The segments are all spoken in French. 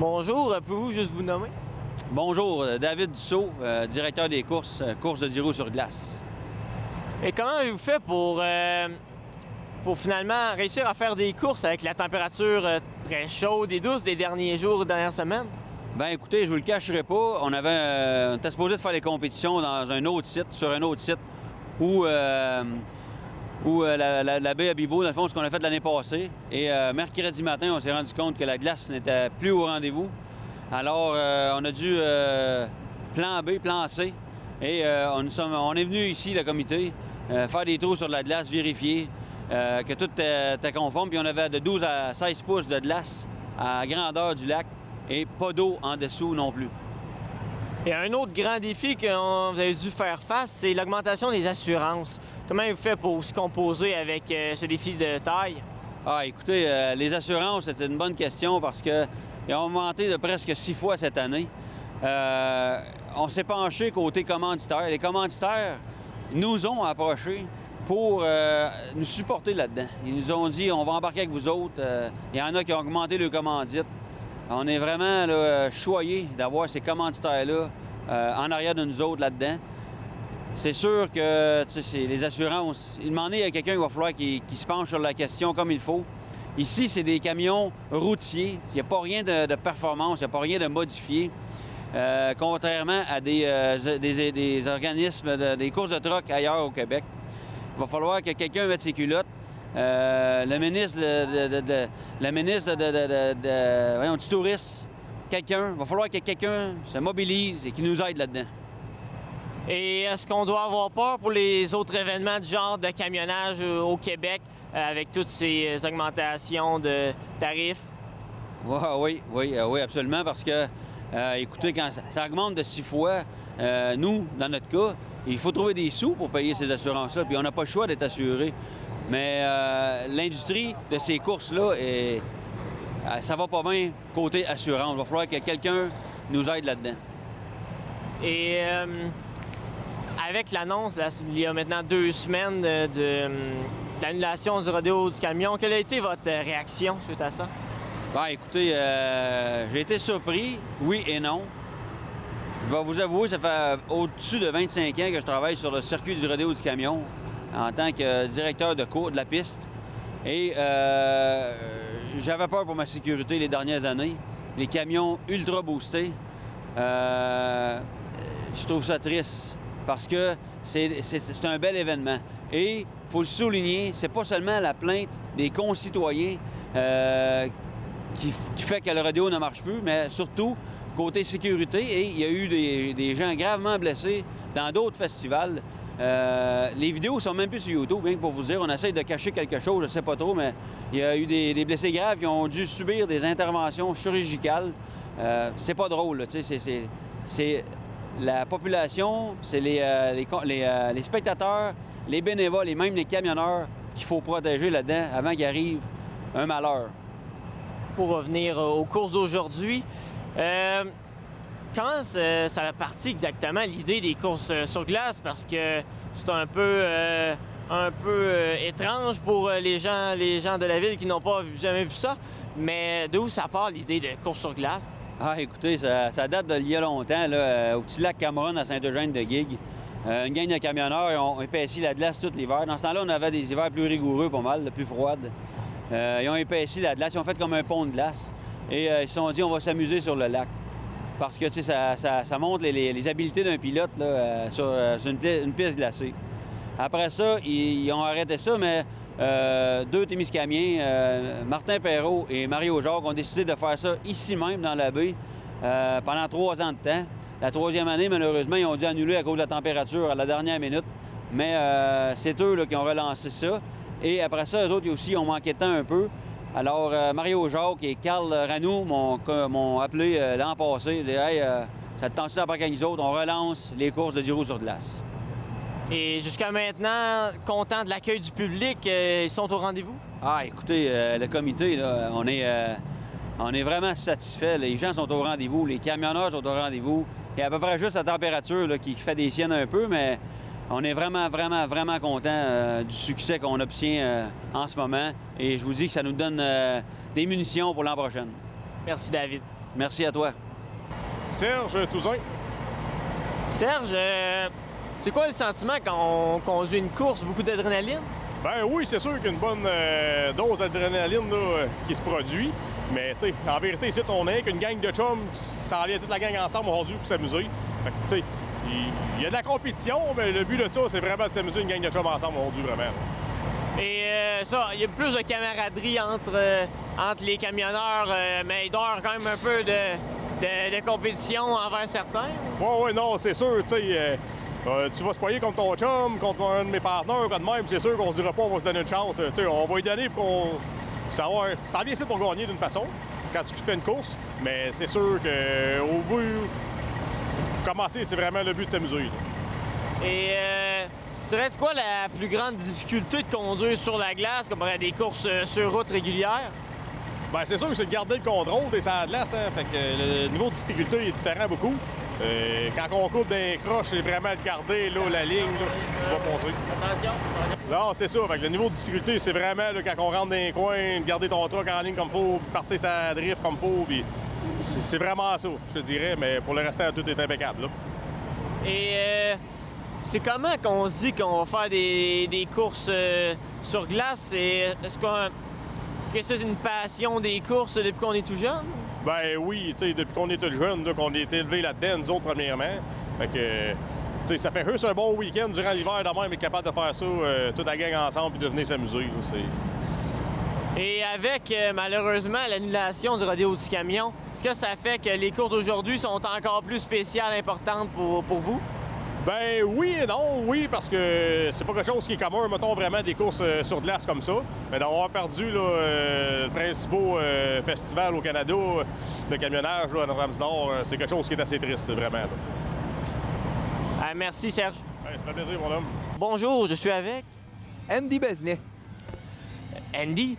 Bonjour, pouvez-vous juste vous nommer? Bonjour, David Dussault, directeur des courses de 10 roues sur glace. Et comment avez-vous fait pour finalement réussir à faire des courses avec la température très chaude et douce des derniers jours, dernières semaines? Ben écoutez, je vous le cacherai pas, on était supposé de faire les compétitions dans un autre site, sur un autre site, où la baie à Bibo, dans le fond, ce qu'on a fait l'année passée. Et mercredi matin, on s'est rendu compte que la glace n'était plus au rendez-vous. Alors, on a dû plan B, plan C. Et on est venu ici, le comité, faire des trous sur la glace, vérifier que tout était conforme. Puis on avait de 12 à 16 pouces de glace à la grandeur du lac et pas d'eau en dessous non plus. Et un autre grand défi que vous avez dû faire face, c'est l'augmentation des assurances. Comment vous faites pour se composer avec ce défi de taille? Ah, écoutez, les assurances, c'est une bonne question parce qu'ils ont augmenté de presque 6 fois cette année. On s'est penché côté commanditaire. Les commanditaires nous ont approchés pour nous supporter là-dedans. Ils nous ont dit, on va embarquer avec vous autres. Il y en a qui ont augmenté le commandite. On est vraiment choyés d'avoir ces commanditaires-là en arrière de nous autres là-dedans. C'est sûr que les assurances, il demandait à quelqu'un qu'il va falloir qu'il se penche sur la question comme il faut. Ici, c'est des camions routiers. Il n'y a pas rien de performance, il n'y a pas rien de modifié. Contrairement à des organismes, des courses de troc ailleurs au Québec. Il va falloir que quelqu'un mette ses culottes. Le ministre du tourisme, il va falloir que quelqu'un se mobilise et qu'il nous aide là-dedans. Et est-ce qu'on doit avoir peur pour les autres événements du genre de camionnage au Québec avec toutes ces augmentations de tarifs? Oui, absolument, parce que, écoutez, quand ça augmente de 6 fois, nous, dans notre cas, il faut trouver des sous pour payer ces assurances-là, puis on n'a pas le choix d'être assuré. Mais l'industrie de ces courses-là, ça va pas bien côté assurance. Il va falloir que quelqu'un nous aide là-dedans. Et avec l'annonce, il y a maintenant 2 semaines de l'annulation du rodéo du camion, quelle a été votre réaction suite à ça? Ben, écoutez, j'ai été surpris, oui et non. Je vais vous avouer, ça fait au-dessus de 25 ans que je travaille sur le circuit du rodéo du camion en tant que directeur de la piste. Et j'avais peur pour ma sécurité les dernières années. Les camions ultra boostés, je trouve ça triste parce que c'est un bel événement. Et il faut le souligner, c'est pas seulement la plainte des concitoyens qui fait que le rodéo ne marche plus, mais surtout côté sécurité. Et il y a eu des gens gravement blessés dans d'autres festivals. Les vidéos sont même plus sur YouTube, bien que pour vous dire, on essaye de cacher quelque chose, je sais pas trop, mais il y a eu des blessés graves qui ont dû subir des interventions chirurgicales. C'est pas drôle, tu sais, c'est la population, c'est les spectateurs, les bénévoles et même les camionneurs qu'il faut protéger là-dedans avant qu'il arrive un malheur. Pour revenir aux courses d'aujourd'hui, comment ça a parti exactement l'idée des courses sur glace? Parce que c'est un peu étrange pour les gens de la ville qui n'ont pas jamais vu ça. Mais d'où ça part l'idée de course sur glace? Ah, écoutez, ça date d'il y a longtemps, là, au petit lac Cameron à Saint-Eugène-de-Guigue. Une gang de camionneurs ont épaissi la glace tout l'hiver. Dans ce temps-là, on avait des hivers plus rigoureux, pas mal, plus froides. Ils ont épaissi la glace, ils ont fait comme un pont de glace. Et ils se sont dit, on va s'amuser sur le lac. Parce que, tu sais, ça montre les habiletés d'un pilote là, sur une piste glacée. Après ça, ils ont arrêté ça, mais 2 Témiscamiens, Martin Perrault et Mario Jacques, ont décidé de faire ça ici même, dans la baie, pendant 3 ans de temps. La 3e année, malheureusement, ils ont dû annuler à cause de la température à la dernière minute. Mais c'est eux là, qui ont relancé ça. Et après ça, eux autres aussi ont manqué de temps un peu. Alors, Mario Jacques et Carl Ranou m'ont appelé l'an passé. Ils dit, hey, ça te tente d'embarquer avec nous autres, on relance les courses de 10 roues sur glace. Et jusqu'à maintenant, content de l'accueil du public, ils sont au rendez-vous? Ah, écoutez, le comité, là, on est vraiment satisfait. Les gens sont au rendez-vous, les camionneurs sont au rendez-vous. Il y a à peu près juste la température là, qui fait des siennes un peu, mais on est vraiment content du succès qu'on obtient en ce moment. Et je vous dis que ça nous donne des munitions pour l'an prochain. Merci, David. Merci à toi. Serge Touzin. Serge, c'est quoi le sentiment quand on conduit une course? Beaucoup d'adrénaline? Ben oui, c'est sûr qu'il y a une bonne dose d'adrénaline là, qui se produit. Mais tu sais, en vérité, ici, on est qu'une gang de chums qui s'en vient toute la gang ensemble aujourd'hui pour s'amuser. Fait que tu sais, il y a de la compétition, mais le but de ça, c'est vraiment de s'amuser une gang de chums ensemble aujourd'hui, vraiment. Et ça, il y a plus de camaraderie entre les camionneurs, mais il doit y avoir quand même un peu de compétition envers certains. Ouais, non, c'est sûr, tu sais, tu vas se poigner contre ton chum, contre un de mes partenaires, quand même, c'est sûr qu'on se dira pas, on va se donner une chance. Tu sais, on va lui donner pour qu'on savoir. Tu t'en viens ici pour gagner d'une façon, quand tu fais une course, mais c'est sûr qu'au bout, commencer, c'est vraiment le but de s'amuser. Et tu dirais, c'est quoi la plus grande difficulté de conduire sur la glace comparé à des courses sur route régulières? Bien, c'est sûr que c'est de garder le contrôle des salles de glace, hein? Fait que le niveau de difficulté est différent beaucoup. Quand on coupe des croches, c'est vraiment de garder là, la ligne là, qui va passer. Attention. Non, c'est ça. Fait que le niveau de difficulté, c'est vraiment là, quand on rentre dans les coins, de garder ton truck en ligne comme il faut, partir sa drift comme il faut. Puis c'est vraiment ça, je te dirais. Mais pour le restant, tout est impeccable. Là. Et c'est comment qu'on se dit qu'on va faire des courses sur glace? Est-ce que ça, c'est une passion des courses depuis qu'on est tout jeune? Ben oui, tu sais, depuis qu'on est tout jeune, là, qu'on a été élevé là-dedans, nous autres, premièrement. Fait que, tu sais, ça fait juste un bon week-end durant l'hiver, de même, être capable de faire ça, toute la gang ensemble, puis de venir s'amuser. Là, Et avec, malheureusement, l'annulation du rodéo du camion, est-ce que ça fait que les courses d'aujourd'hui sont encore plus spéciales, importantes pour vous? Ben oui et non, oui, parce que c'est pas quelque chose qui est commun, mettons vraiment des courses sur glace comme ça. Mais d'avoir perdu là, le principal festival au Canada de camionnage là, à Notre-Dame-du-Nord, c'est quelque chose qui est assez triste, vraiment. Là. Merci, Serge. Ouais, ça fait plaisir, mon homme. Bonjour, je suis avec Andy Besnet. Andy.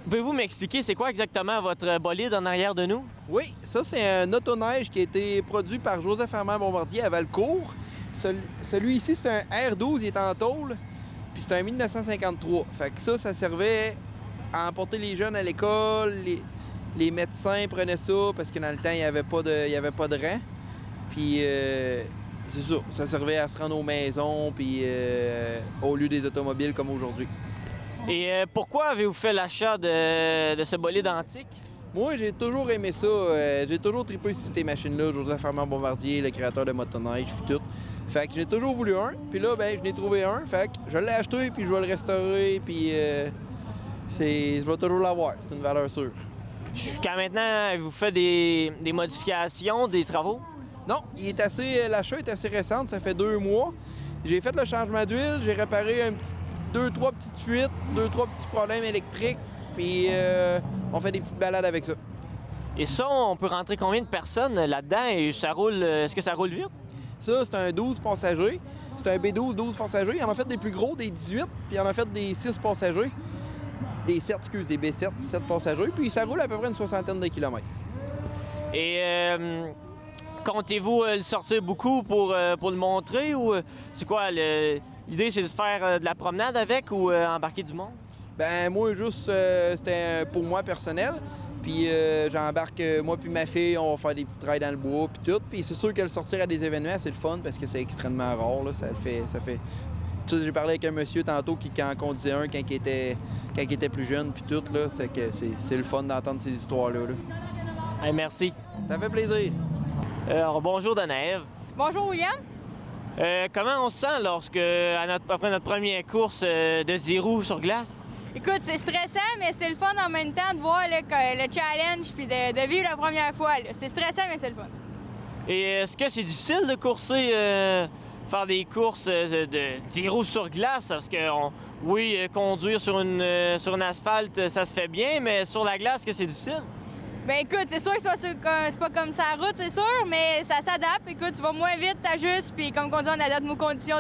Pouvez-vous m'expliquer c'est quoi exactement votre bolide en arrière de nous? Oui, ça, c'est un autoneige qui a été produit par Joseph Armand Bombardier à Valcourt. Celui-ci, c'est un R12, il est en tôle, puis c'est un 1953. Fait que ça servait à emporter les jeunes à l'école. Les médecins prenaient ça parce que dans le temps, il n'y avait pas de rang. Puis c'est ça, ça servait à se rendre aux maisons, puis au lieu des automobiles comme aujourd'hui. Et pourquoi avez-vous fait l'achat de ce bolide antique? Moi, j'ai toujours aimé ça. J'ai toujours trippé sur ces machines-là. Joseph Armand Bombardier, le créateur de motoneige, puis tout. Fait que j'ai toujours voulu un. Puis là, ben, je n'ai trouvé un. Fait que je l'ai acheté, puis je vais le restaurer, puis je vais toujours l'avoir. C'est une valeur sûre. Jusqu'à maintenant, vous faites des modifications, des travaux? Non, l'achat est assez récent. Ça fait 2 mois. J'ai fait le changement d'huile. J'ai réparé 2-3 petites fuites, 2-3 petits problèmes électriques. Puis on fait des petites balades avec ça. Et ça, on peut rentrer combien de personnes là-dedans et ça roule? Est-ce que ça roule vite? Ça, c'est un 12 passagers. C'est un B12, 12 passagers. Il en a fait des plus gros, des 18, puis il en a fait des 6 passagers. Des 7, des B7, 7 passagers. Puis ça roule à peu près une 60aine de kilomètres. Et comptez-vous le sortir beaucoup pour le montrer ou c'est quoi? L'idée, c'est de faire de la promenade avec ou embarquer du monde? Ben moi, juste, c'était pour moi personnel. Puis j'embarque, moi puis ma fille, on va faire des petits trails dans le bois, puis tout. Puis c'est sûr que le sortir à des événements, c'est le fun parce que c'est extrêmement rare, là. Ça fait... Tu sais, j'ai parlé avec un monsieur tantôt qui en conduisait un quand il était plus jeune, puis tout, là. C'est le fun d'entendre ces histoires-là. Là. Hey, merci. Ça fait plaisir. Alors, bonjour, Danaëve. Bonjour, William. Comment on se sent après notre première course de 10 roues sur glace? Écoute, c'est stressant, mais c'est le fun en même temps de voir là, le challenge puis de vivre la première fois. C'est stressant, mais c'est le fun. Et est-ce que c'est difficile de courser, faire des courses de 10 roues sur glace? Parce que, oui, conduire sur une asphalte, ça se fait bien, mais sur la glace, est-ce que c'est difficile? Ben écoute, c'est sûr que c'est pas comme ça la route, c'est sûr, mais ça s'adapte. Écoute, tu vas moins vite, t'ajustes, puis comme on dit, on adapte nos conditions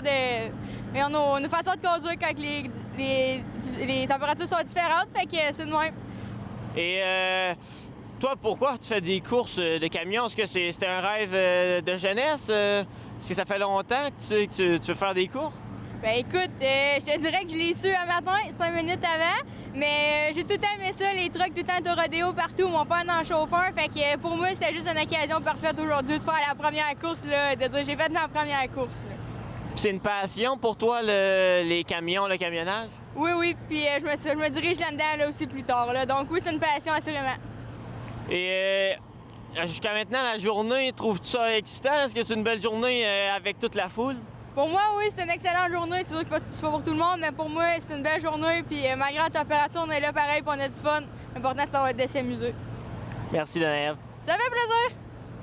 nos façons de conduire quand les températures sont différentes, fait que c'est de même. Et toi, pourquoi tu fais des courses de camion? Est-ce que c'était un rêve de jeunesse? Est-ce que ça fait longtemps que tu veux faire des courses? Ben écoute, je te dirais que je l'ai su un matin, 5 minutes avant. Mais j'ai tout le temps aimé ça, les trucks tout le temps de rodéo partout, mon père est en chauffeur. Fait que pour moi, c'était juste une occasion parfaite aujourd'hui de faire la première course, là, de dire j'ai fait ma première course. Là. C'est une passion pour toi, les camions, le camionnage? Oui, puis je me dirige là-dedans là, aussi plus tard. Là. Donc oui, c'est une passion assurément. Et jusqu'à maintenant, la journée, trouves-tu ça excitant? Est-ce que c'est une belle journée avec toute la foule? Pour moi, oui, c'est une excellente journée. C'est sûr que c'est pas pour tout le monde, mais pour moi, c'est une belle journée. Puis malgré la température, on est là pareil, puis on a du fun. L'important, c'est d'avoir de s'amuser. Merci, Danaël. Ça fait plaisir!